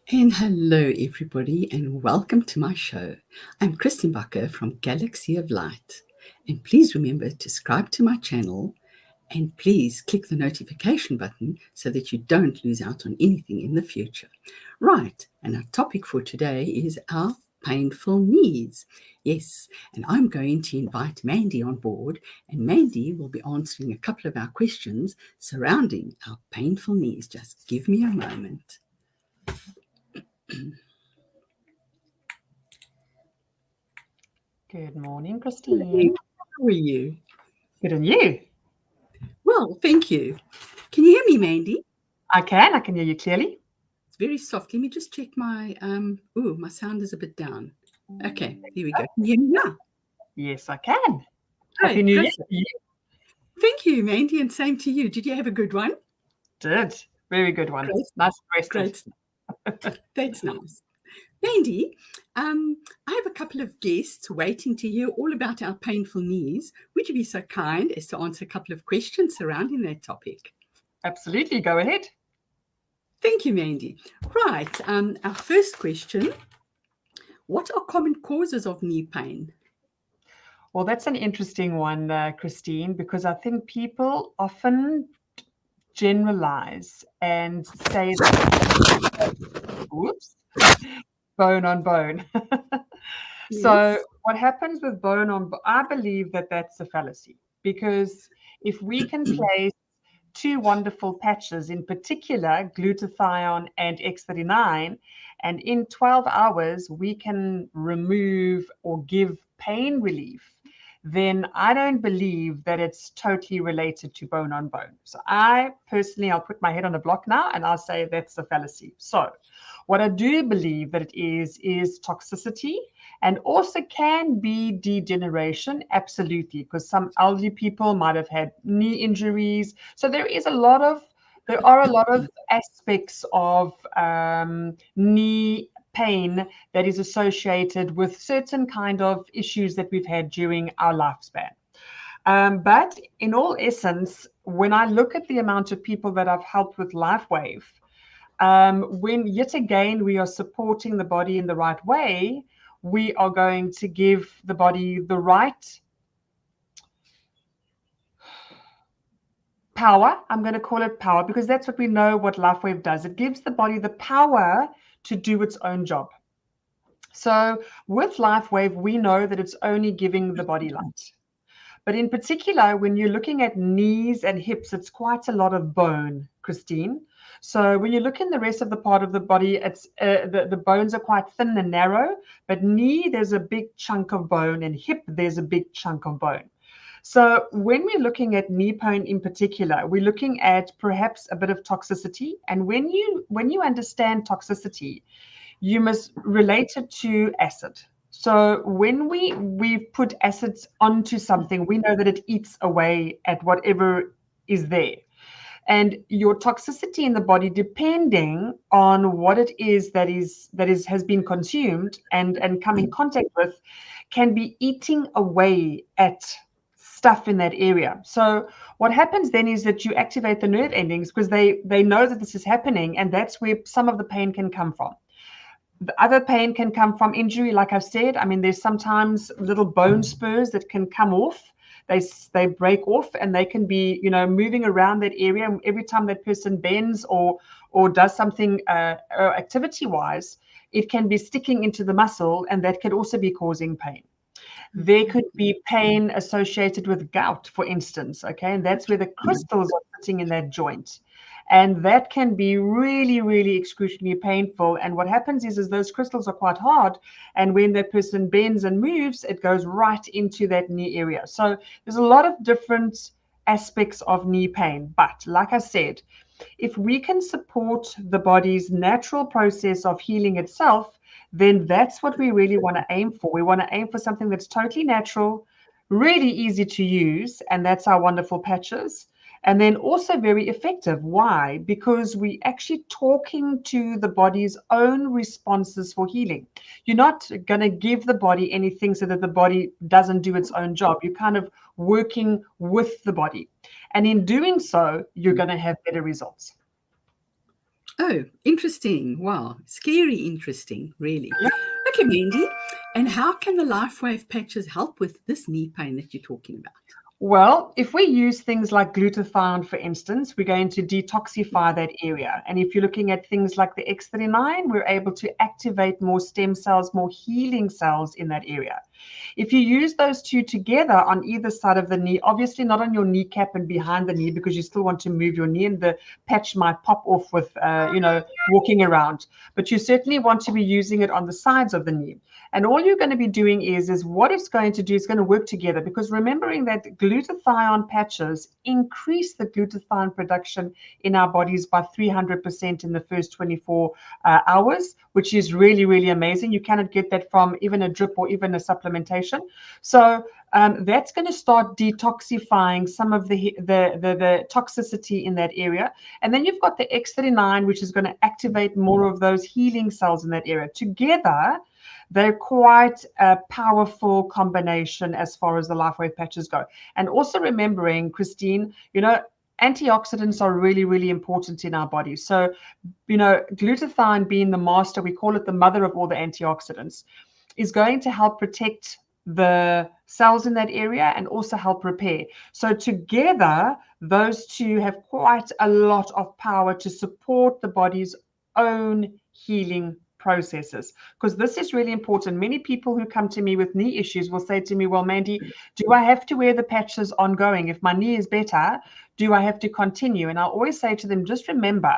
And hello, everybody, and welcome to my show. I'm Christine Bakker from Galaxy of Light. And please remember to subscribe to my channel and please click the notification button so that you don't lose out on anything in the future. Right, and our topic for today is our painful knees. Yes, and I'm going to invite Mandy on board, and Mandy will be answering a couple of our questions surrounding our painful knees. Just give me a moment. Good morning, Hey, Christine. how are you? Good on you. Well, thank you. Can you hear me, Mandy? I can hear you clearly. It's very soft. Let me just check my my sound is a bit down. Okay, here we go. Can you hear me now? Yes, I can. Happy Great, New Year great. to you. Thank you, Mandy, and same to you. Did you have a good one? Did. Very good one. Great, Nice and rested. great. That's nice. Mandy, I have a couple of guests waiting to hear all about our painful knees. Would you be so kind as to answer a couple of questions surrounding that topic? Absolutely. Go ahead. Thank you, Mandy. Right, our first question. What are common causes of knee pain? Well, that's an interesting one, Christine, because I think people often generalize and say that whoops, bone on bone. So Yes. what happens with bone on bone, I believe that that's a fallacy because if we can place two wonderful patches, in particular glutathione and X39, and in 12 hours we can remove or give pain relief, then I don't believe that it's totally related to bone on bone. So I personally, I'll put my head on a block now and I'll say that's a fallacy. So what I do believe that it is toxicity and also can be degeneration, absolutely, because some elderly people might have had knee injuries. So there are a lot of aspects of knee pain that is associated with certain kind of issues that we've had during our lifespan. But in all essence, when I look at the amount of people that I've helped with LifeWave, when yet again we are supporting the body in the right way, we are going to give the body the right power. I'm going to call it power because that's what we know what LifeWave does. It gives the body the power to do its own job. So with LifeWave, we know that it's only giving the body light. But in particular, when you're looking at knees and hips, it's quite a lot of bone, Christine. So when you look in the rest of the part of the body, it's the bones are quite thin and narrow, but knee, there's a big chunk of bone, and hip, there's a big chunk of bone. So when we're looking at knee pain in particular, we're looking at perhaps a bit of toxicity. And when you understand toxicity, you must relate it to acid. So when we put acids onto something, we know that it eats away at whatever is there. And your toxicity in the body, depending on what it is that is has been consumed and come in contact with, can be eating away at stuff in that area. So what happens then is that you activate the nerve endings because they know that this is happening, and that's where some of the pain can come from. The other pain can come from injury, like I've said. I mean, there's sometimes little bone spurs that can come off. They break off, and they can be, moving around that area. And every time that person bends or does something activity wise, it can be sticking into the muscle, and that could also be causing pain. There could be pain associated with gout, for instance, okay? And that's where the crystals are sitting in that joint. And that can be really, really excruciatingly painful. And what happens is those crystals are quite hard. And when that person bends and moves, it goes right into that knee area. So there's a lot of different aspects of knee pain. But like I said, if we can support the body's natural process of healing itself, then that's what we really want to aim for. We want to aim for something that's totally natural, really easy to use, and that's our wonderful patches. And then also very effective. Why? Because we actually talking to the body's own responses for healing. You're not going to give the body anything so that the body doesn't do its own job. You're kind of working with the body. And in doing so, you're going to have better results. Oh, interesting. Wow. Scary interesting, really. Yeah. Okay, Mandy. And how can the LifeWave patches help with this knee pain that you're talking about? Well, if we use things like glutathione, for instance, we're going to detoxify that area. And if you're looking at things like the X39, we're able to activate more stem cells, more healing cells in that area. If you use those two together on either side of the knee, obviously not on your kneecap and behind the knee, because you still want to move your knee and the patch might pop off with, walking around. But you certainly want to be using it on the sides of the knee. And all you're going to be doing is what it's going to do is going to work together, because remembering that glutathione patches increase the glutathione production in our bodies by 300% in the first 24 hours, which is really, really amazing. You cannot get that from even a drip or even a supplementation. So that's going to start detoxifying some of the toxicity in that area. And then you've got the X39, which is going to activate more of those healing cells in that area. Together, they're quite a powerful combination as far as the LifeWave patches go. And also remembering, Christine, antioxidants are really, really important in our body. So, glutathione being the master, we call it the mother of all the antioxidants, is going to help protect the cells in that area and also help repair. So together, those two have quite a lot of power to support the body's own healing processes, because this is really important. Many people who come to me with knee issues will say to me, well, Mandy, do I have to wear the patches ongoing? If my knee is better, do I have to continue? And I always say to them, just remember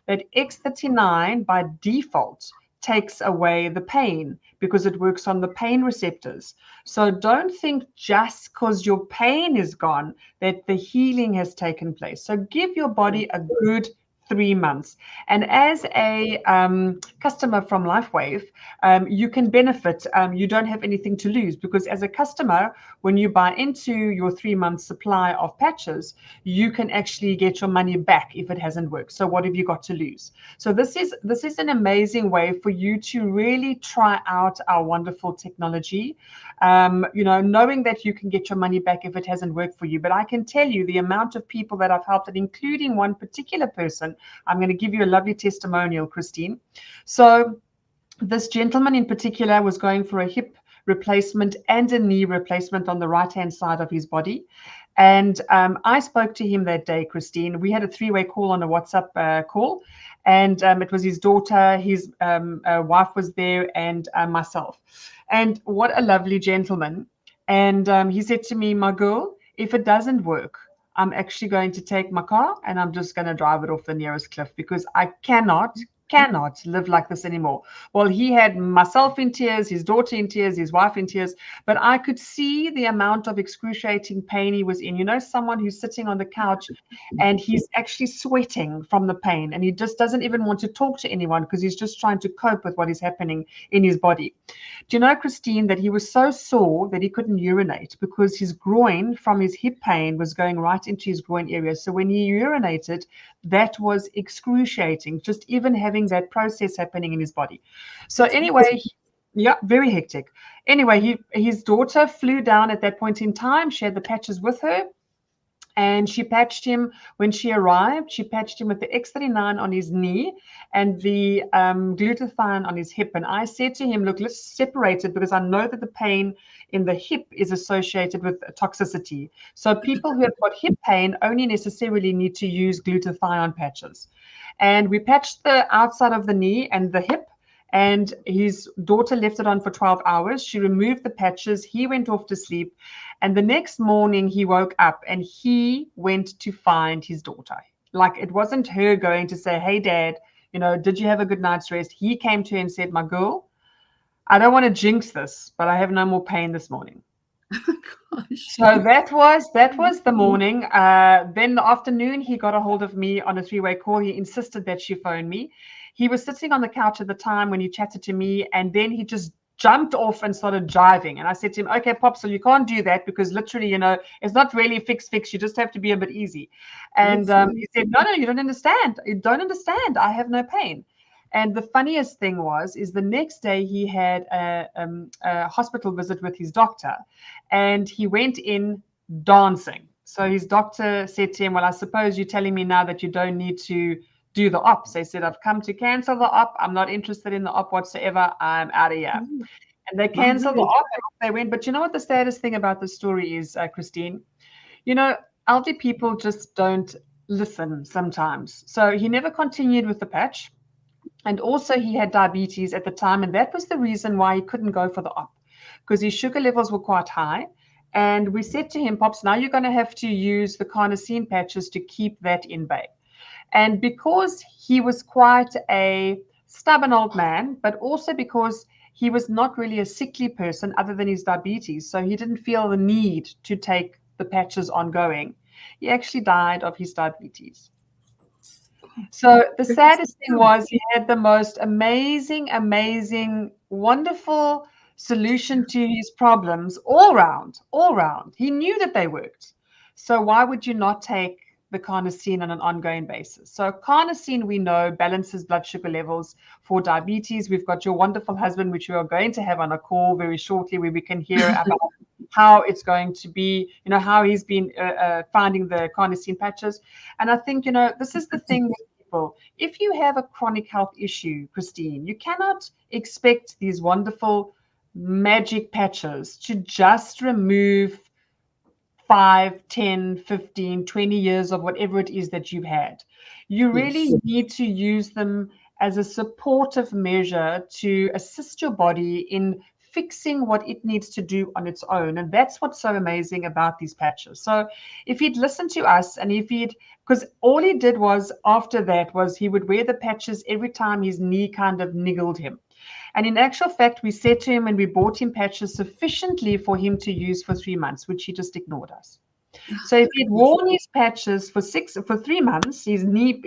that X39 by default takes away the pain because it works on the pain receptors. So don't think just because your pain is gone that the healing has taken place. So give your body a good 3 months. And as a customer from LifeWave, you can benefit. You don't have anything to lose, because as a customer, when you buy into your 3-month supply of patches, you can actually get your money back if it hasn't worked. So what have you got to lose? So this is an amazing way for you to really try out our wonderful technology, knowing that you can get your money back if it hasn't worked for you. But I can tell you the amount of people that I've helped, and including one particular person. I'm going to give you a lovely testimonial, Christine. So this gentleman in particular was going for a hip replacement and a knee replacement on the right-hand side of his body. And I spoke to him that day, Christine. We had a 3-way call on a WhatsApp call. And it was his daughter, his wife was there, and myself. And what a lovely gentleman. And he said to me, my girl, if it doesn't work, I'm actually going to take my car and I'm just going to drive it off the nearest cliff, because I cannot live like this anymore. Well, he had myself in tears, his daughter in tears, his wife in tears, but I could see the amount of excruciating pain he was in. Someone who's sitting on the couch and he's actually sweating from the pain, and he just doesn't even want to talk to anyone because he's just trying to cope with what is happening in his body. Do you know, Christine, that he was so sore that he couldn't urinate because his groin from his hip pain was going right into his groin area. So when he urinated, that was excruciating, just even having that process happening in his body. So anyway, yeah, very hectic. Anyway, his daughter flew down at that point in time. She had the patches with her. And she patched him when she arrived. She patched him with the X39 on his knee and the glutathione on his hip. And I said to him, look, let's separate it, because I know that the pain in the hip is associated with toxicity. So people who have got hip pain only necessarily need to use glutathione patches. And we patched the outside of the knee and the hip. And his daughter left it on for 12 hours. She removed the patches. He went off to sleep. And the next morning he woke up and he went to find his daughter. Like, it wasn't her going to say, hey, Dad, did you have a good night's rest? He came to her and said, my girl, I don't want to jinx this, but I have no more pain this morning. Gosh. So that was the morning. Then the afternoon, he got a hold of me on a 3-way call. He insisted that she phone me. He was sitting on the couch at the time when he chatted to me, and then he just jumped off and started jiving. And I said to him, okay, Popsel, you can't do that, because literally, it's not really fix. You just have to be a bit easy. And he said, no, you don't understand. You don't understand. I have no pain. And the funniest thing is the next day he had a hospital visit with his doctor, and he went in dancing. So his doctor said to him, well, I suppose you're telling me now that you don't need to do the ops. They said, I've come to cancel the op. I'm not interested in the op whatsoever. I'm out of here. And they canceled the op and off they went. But you know what the saddest thing about the story is, Christine? You know, elderly people just don't listen sometimes. So he never continued with the patch. And also he had diabetes at the time. And that was the reason why he couldn't go for the op, because his sugar levels were quite high. And we said to him, Pops, now you're going to have to use the carnosine patches to keep that in bay. And because he was quite a stubborn old man, but also because he was not really a sickly person other than his diabetes, so he didn't feel the need to take the patches ongoing, he actually died of his diabetes. So the saddest thing was he had the most amazing, wonderful solution to his problems all round. He knew that they worked. So why would you not take the carnosine on an ongoing basis? So carnosine, we know, balances blood sugar levels for diabetes. We've got your wonderful husband, which we are going to have on a call very shortly, where we can hear about how it's going to be, how he's been finding the carnosine patches. And I think, this is the thing with people. If you have a chronic health issue, Christine, you cannot expect these wonderful magic patches to just remove 5, 10, 15, 20 years of whatever it is that you've had. You really need to use them as a supportive measure to assist your body in fixing what it needs to do on its own. And that's what's so amazing about these patches. So if he'd listened to us, and because all he did was after that was he would wear the patches every time his knee kind of niggled him. And in actual fact, we said to him, and we bought him patches sufficiently for him to use for 3 months, which he just ignored us. So if he'd worn his patches for 3 months, his knee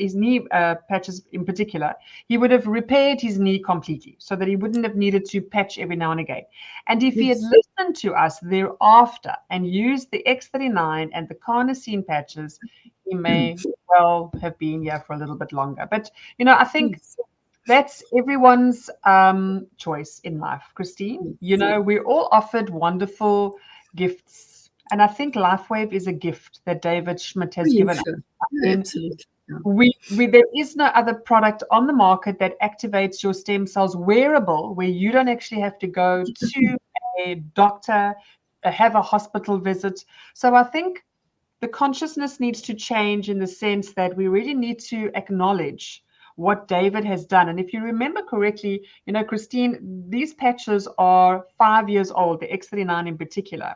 patches in particular, he would have repaired his knee completely, so that he wouldn't have needed to patch every now and again. And if he had listened to us thereafter and used the X39 and the carnosine patches, he may well have been here for a little bit longer. But I think that's everyone's choice in life, Christine. We're all offered wonderful gifts. And I think LifeWave is a gift that David Schmidt has given us. Absolutely. There is no other product on the market that activates your stem cells wearable, where you don't actually have to go to a doctor, have a hospital visit. So I think the consciousness needs to change in the sense that we really need to acknowledge what David has done. And if you remember correctly, Christine, these patches are 5 years old, the X39 in particular.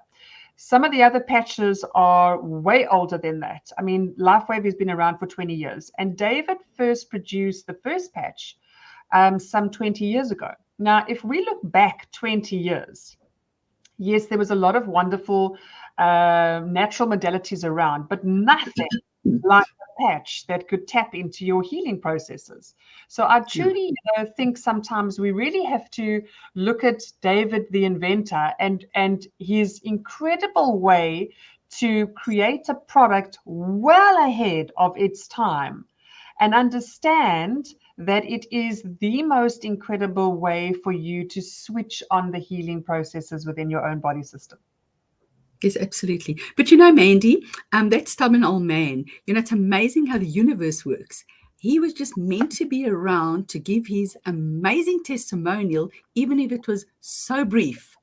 Some of the other patches are way older than that. I mean, LifeWave has been around for 20 years. And David first produced the first patch some 20 years ago. Now, if we look back 20 years, yes, there was a lot of wonderful natural modalities around, but nothing like a patch that could tap into your healing processes. So I truly think sometimes we really have to look at David, the inventor, and his incredible way to create a product well ahead of its time, and understand that it is the most incredible way for you to switch on the healing processes within your own body system. Yes, absolutely. But Mandy, that stubborn old man, it's amazing how the universe works. He was just meant to be around to give his amazing testimonial, even if it was so brief,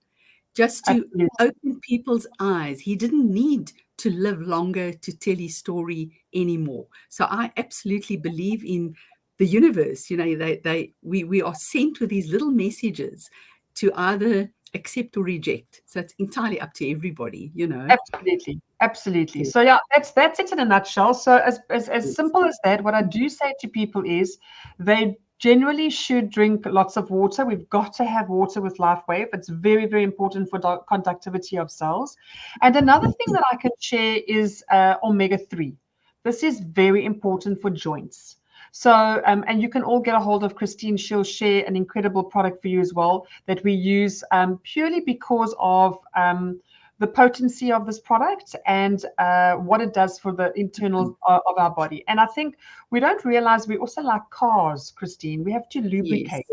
just to open people's eyes. He didn't need to live longer to tell his story anymore. So I absolutely believe in the universe. We are sent with these little messages to either accept or reject. So it's entirely up to everybody, Absolutely. So yeah, that's it in a nutshell. So as simple as that, what I do say to people is they generally should drink lots of water. We've got to have water with LifeWave. It's very, very important for conductivity of cells. And another thing that I can share is omega-3. This is very important for joints. So, and you can all get a hold of Christine. She'll share an incredible product for you as well that we use purely because of the potency of this product and what it does for the internal of our body. And I think we don't realize we also like cars, Christine. We have to lubricate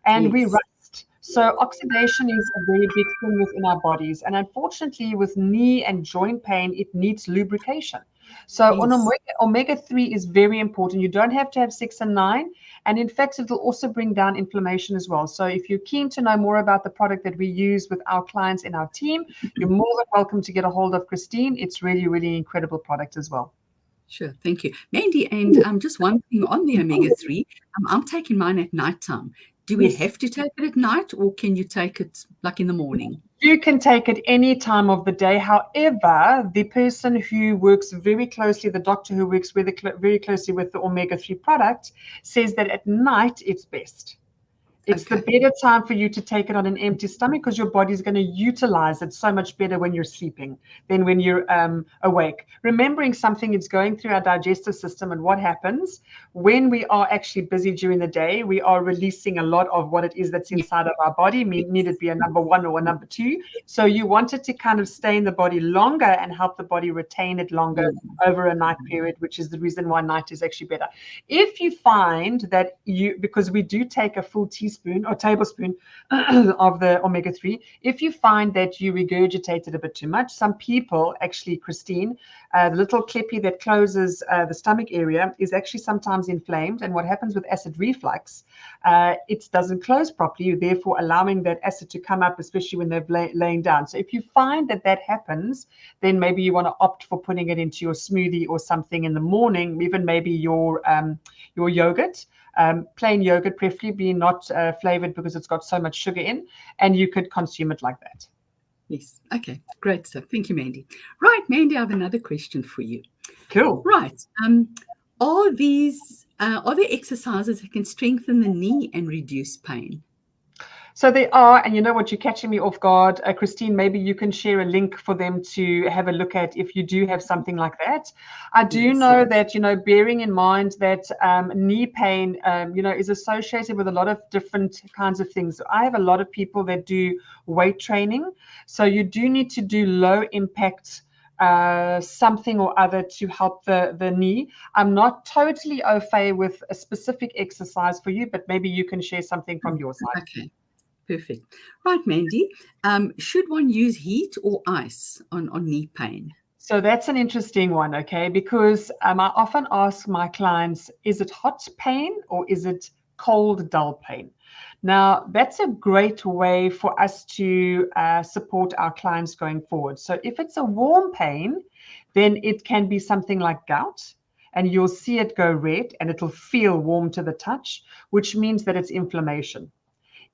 and we rust. So oxidation is a very big thing within our bodies. And unfortunately, with knee and joint pain, it needs lubrication. So on Yes. omega-3 is very important. You don't have to have 6 and 9. And in fact, it will also bring down inflammation as well. So if you're keen to know more about the product that we use with our clients in our team, you're more than welcome to get a hold of Christine. It's really, really incredible product as well. Sure, thank you, Mandy. And just one thing on the omega-3, I'm taking mine at nighttime. Do we Yes. have to take it at night, or can you take it like in the morning? You can take it any time of the day. However, the person who works very closely, the doctor who works very closely with the omega-3 product, says that at night it's best. It's the better time for you to take it on an empty stomach, because your body's going to utilize it so much better when you're sleeping than when you're awake. Remembering something, it's going through our digestive system, and what happens when we are actually busy during the day, we are releasing a lot of what it is that's inside of our body, need it be a number 1 or a number 2. So you want it to kind of stay in the body longer and help the body retain it longer over a night period, which is the reason why night is actually better. If you find that because we do take a full teaspoon or tablespoon of the omega-3, if you find that you regurgitated a bit too much, some people actually, Christine, the little clippy that closes the stomach area is actually sometimes inflamed. And what happens with acid reflux, it doesn't close properly, therefore allowing that acid to come up, especially when they're laying down. So if you find that that happens, then maybe you want to opt for putting it into your smoothie or something in the morning, even maybe your yogurt. Plain yogurt, preferably not flavored, because it's got so much sugar in, and you could consume it like that. Yes. Okay. Great stuff. Thank you, Mandy. Right, Mandy, I have another question for you. Cool. Right. Are there exercises that can strengthen the knee and reduce pain? So they are, and you know what, you're catching me off guard. Christine, maybe you can share a link for them to have a look at if you do have something like that. I do know that, bearing in mind that knee pain, is associated with a lot of different kinds of things. I have a lot of people that do weight training. So you do need to do low impact something or other to help the knee. I'm not totally au fait with a specific exercise for you, but maybe you can share something from your side. Okay. Perfect. Right, Mandy. Should one use heat or ice on knee pain? So that's an interesting one, okay? Because I often ask my clients, is it hot pain or is it cold, dull pain? Now, that's a great way for us to support our clients going forward. So if it's a warm pain, then it can be something like gout, and you'll see it go red and it'll feel warm to the touch, which means that it's inflammation.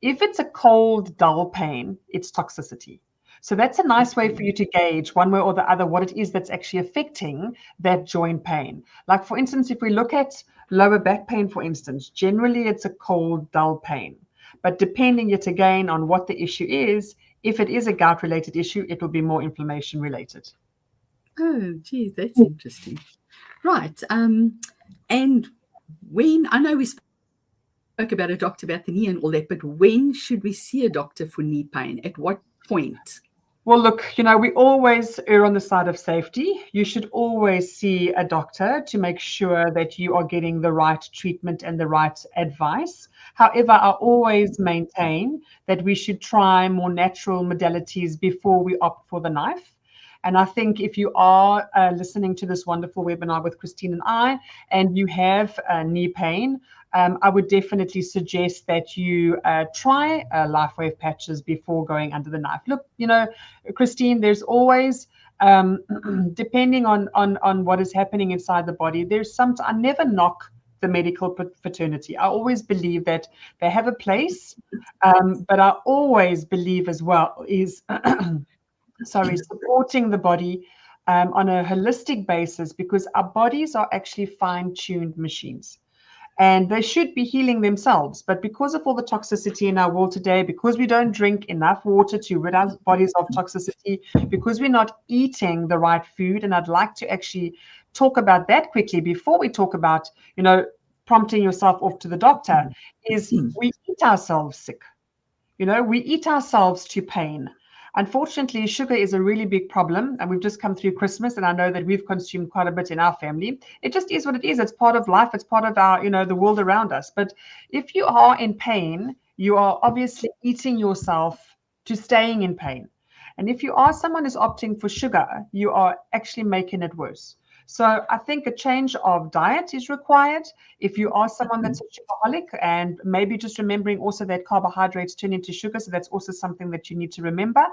If it's a cold, dull pain, it's toxicity. So that's a nice way for you to gauge one way or the other what it is that's actually affecting that joint pain. Like, for instance, if we look at lower back pain, for instance, generally it's a cold, dull pain. But depending yet again on what the issue is, if it is a gout-related issue, it will be more inflammation-related. Oh, geez, that's interesting. Right. And when, I know we spoke about a doctor about the knee and all that, but when should we see a doctor for knee pain? At what point? Well, look, we always err on the side of safety. You should always see a doctor to make sure that you are getting the right treatment and the right advice. However, I always maintain that we should try more natural modalities before we opt for the knife. And I think if you are listening to this wonderful webinar with Christine and I, and you have knee pain, I would definitely suggest that you try LifeWave patches before going under the knife. Look, Christine, there's always, depending on what is happening inside the body, I never knock the medical fraternity. I always believe that they have a place, but I always believe as well is supporting the body on a holistic basis, because our bodies are actually fine-tuned machines. And they should be healing themselves. But because of all the toxicity in our world today, because we don't drink enough water to rid our bodies of toxicity, because we're not eating the right food, and I'd like to actually talk about that quickly before we talk about, prompting yourself off to the doctor, is we eat ourselves sick. We eat ourselves to pain. Unfortunately, sugar is a really big problem, and we've just come through Christmas, and I know that we've consumed quite a bit in our family. It just is what it is. It's part of life. It's part of our, the world around us. But if you are in pain, you are obviously eating yourself to staying in pain. And if you are someone who's opting for sugar, you are actually making it worse. So I think a change of diet is required. If you are someone that's a sugarholic, and maybe just remembering also that carbohydrates turn into sugar. So that's also something that you need to remember.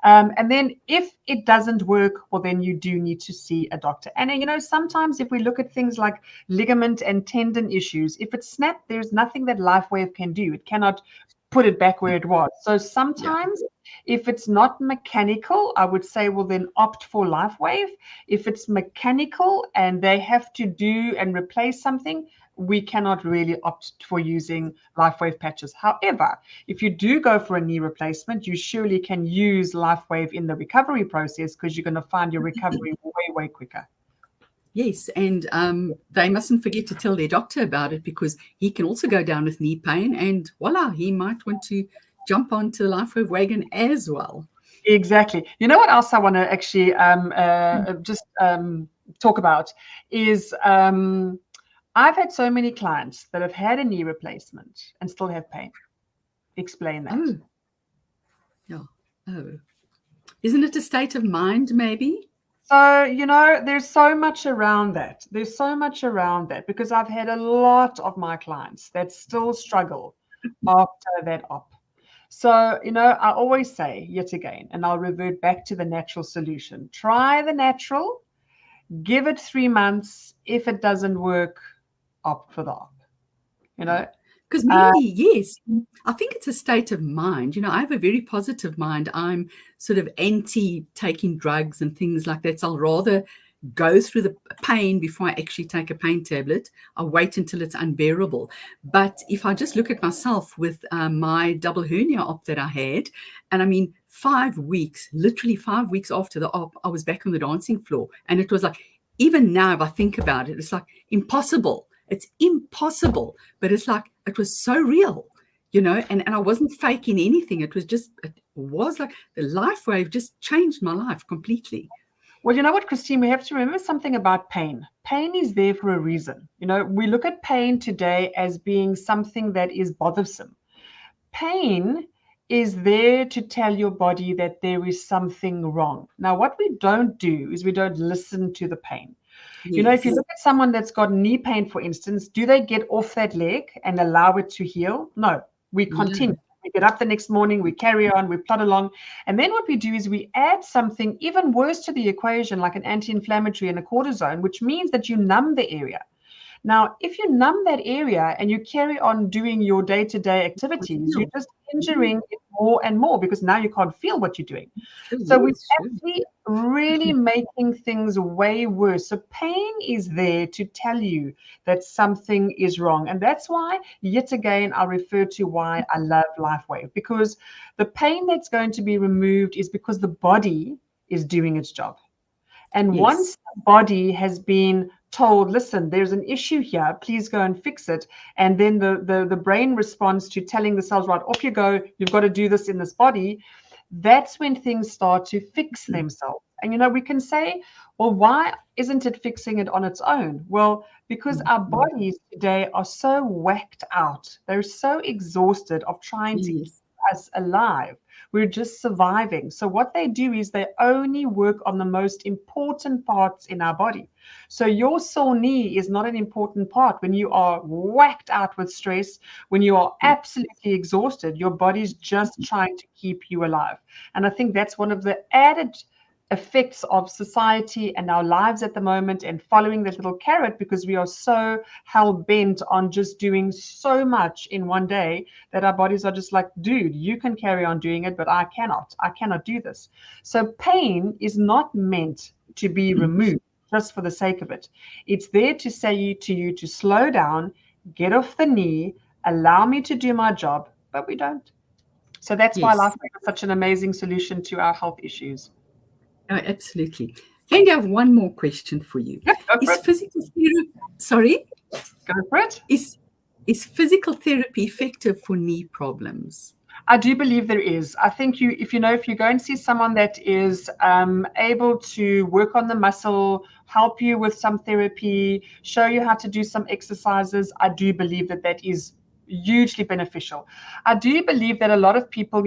And then if it doesn't work, well, then you do need to see a doctor. And, sometimes if we look at things like ligament and tendon issues, if it's snapped, there's nothing that LifeWave can do. It cannot put it back where it was. So sometimes if it's not mechanical, I would say, well, then opt for LifeWave. If it's mechanical and they have to do and replace something, we cannot really opt for using LifeWave patches. However, if you do go for a knee replacement, you surely can use LifeWave in the recovery process, because you're going to find your recovery way, way quicker. Yes, and they mustn't forget to tell their doctor about it, because he can also go down with knee pain, and voila, he might want to jump onto the LifeWave wagon as well. Exactly. You know what else I want to actually just talk about is I've had so many clients that have had a knee replacement and still have pain. Explain that. Oh, yeah. Oh, isn't it a state of mind, maybe? So, there's so much around that. There's so much around that, because I've had a lot of my clients that still struggle after that op. So, I always say, yet again, and I'll revert back to the natural solution. Try the natural, give it 3 months. If it doesn't work, opt for the op. Because maybe, yes, I think it's a state of mind. I have a very positive mind. I'm sort of anti taking drugs and things like that. So I'll rather go through the pain before I actually take a pain tablet. I'll wait until it's unbearable. But if I just look at myself with my double hernia op that I had, and I mean, 5 weeks, literally 5 weeks after the op, I was back on the dancing floor. And it was like, even now, if I think about it, it's like impossible. It's impossible. But it's like, it was so real, and I wasn't faking anything. It was like the LifeWave just changed my life completely. Well, you know what, Christine, we have to remember something about pain. Pain is there for a reason. We look at pain today as being something that is bothersome. Pain is there to tell your body that there is something wrong. Now, what we don't do is we don't listen to the pain. Yes. If you look at someone that's got knee pain, for instance, do they get off that leg and allow it to heal? No, we continue. No. We get up the next morning, we carry on, we plod along. And then what we do is we add something even worse to the equation, like an anti-inflammatory and a cortisone, which means that you numb the area. Now, if you numb that area and you carry on doing your day-to-day activities, you're just injuring it more and more, because now you can't feel what you're doing. So we're actually really making things way worse. So pain is there to tell you that something is wrong. And that's why, yet again, I refer to why I love LifeWave, because the pain that's going to be removed is because the body is doing its job. And once the body has been told, listen, there's an issue here, please go and fix it. And then the brain responds to telling the cells, right, off you go, you've got to do this in this body. That's when things start to fix themselves. And, we can say, well, why isn't it fixing it on its own? Well, because our bodies today are so whacked out. They're so exhausted of trying to keep us alive. We're just surviving. So what they do is they only work on the most important parts in our body. So your sore knee is not an important part. When you are whacked out with stress, when you are absolutely exhausted, your body's just trying to keep you alive. And I think that's one of the added effects of society and our lives at the moment, and following that little carrot, because we are so hell-bent on just doing so much in one day that our bodies are just like, dude, you can carry on doing it, but I cannot do this. So pain is not meant to be removed just for the sake of it. It's there to say to you to slow down, get off the knee, allow me to do my job, but we don't. So that's why LifeWave is such an amazing solution to our health issues. Oh, absolutely. And I have one more question for you. Yep, is physical therapy, sorry? Go for it. Is physical therapy effective for knee problems? I do believe there is. I think if you go and see someone that is able to work on the muscle, help you with some therapy, show you how to do some exercises, I do believe that is hugely beneficial. I do believe that a lot of people,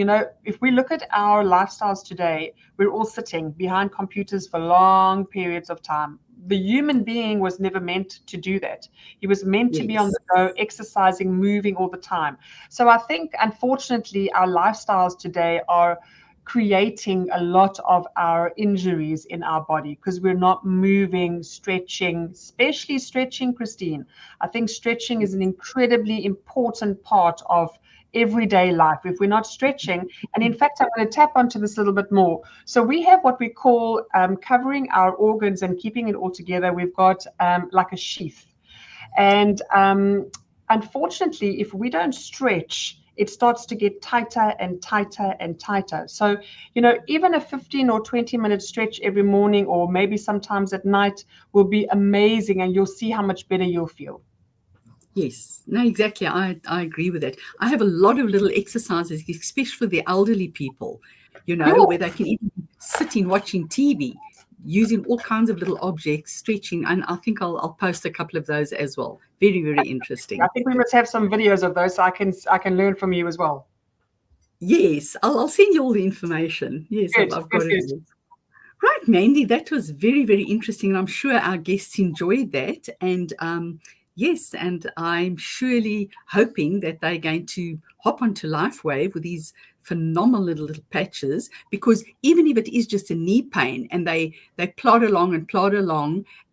if we look at our lifestyles today, we're all sitting behind computers for long periods of time. The human being was never meant to do that. He was meant to be on Yes. the go, exercising, moving all the time. So I think, unfortunately, our lifestyles today are creating a lot of our injuries in our body because we're not moving, stretching, especially stretching, Christine. I think stretching is an incredibly important part of everyday life if we're not stretching. And in fact, I'm going to tap onto this a little bit more. So we have what we call covering our organs and keeping it all together. We've got like a sheath. And unfortunately, if we don't stretch, it starts to get tighter and tighter and tighter. So, even a 15 or 20-minute stretch every morning, or maybe sometimes at night, will be amazing, and you'll see how much better you'll feel. Yes, no, exactly. I agree with that. I have a lot of little exercises, especially for the elderly people, where they can even be sitting watching TV, using all kinds of little objects, stretching. And I think I'll post a couple of those as well. Very, very interesting. I think we must have some videos of those so I can learn from you as well. Yes, I'll send you all the information. Yes, Good, I've good, got it good. all. Right, Mandy, that was very, very interesting. And I'm sure our guests enjoyed that. And yes, and I'm surely hoping that they're going to hop onto LifeWave with these phenomenal little patches, because even if it is just a knee pain and they plod along,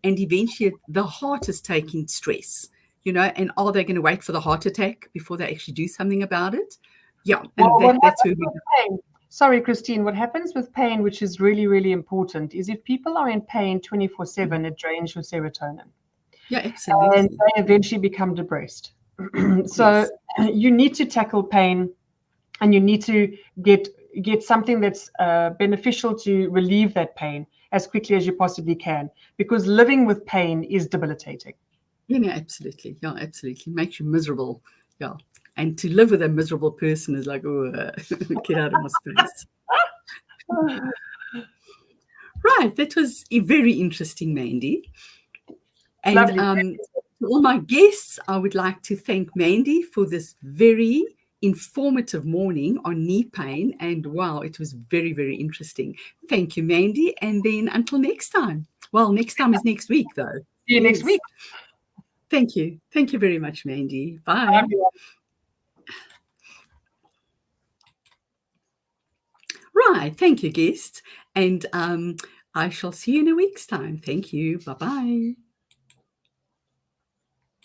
and eventually the heart is taking stress, and are they going to wait for the heart attack before they actually do something about it? Yeah, and that's where we go. Sorry, Christine, what happens with pain, which is really, really important, is if people are in pain 24/7, it drains your serotonin. Yeah, And absolutely. they eventually become depressed. So Yes. you need to tackle pain, and you need to get something that's beneficial to relieve that pain as quickly as you possibly can, because living with pain is debilitating. Yeah, absolutely. Yeah, absolutely. Makes you miserable. Yeah. And to live with a miserable person is like, oh, get out of my space. Right. That was very interesting, Mandy. And Lovely. to all my guests, I would like to thank Mandy for this very informative morning on knee pain. And wow, it was very, very interesting. Thank you, Mandy. And then until next time. Well, next time is next week, though. See you next Yes. week. Thank you. Thank you very much, Mandy. Bye. Right. Thank you, guests. And I shall see you in a week's time. Thank you. Bye-bye.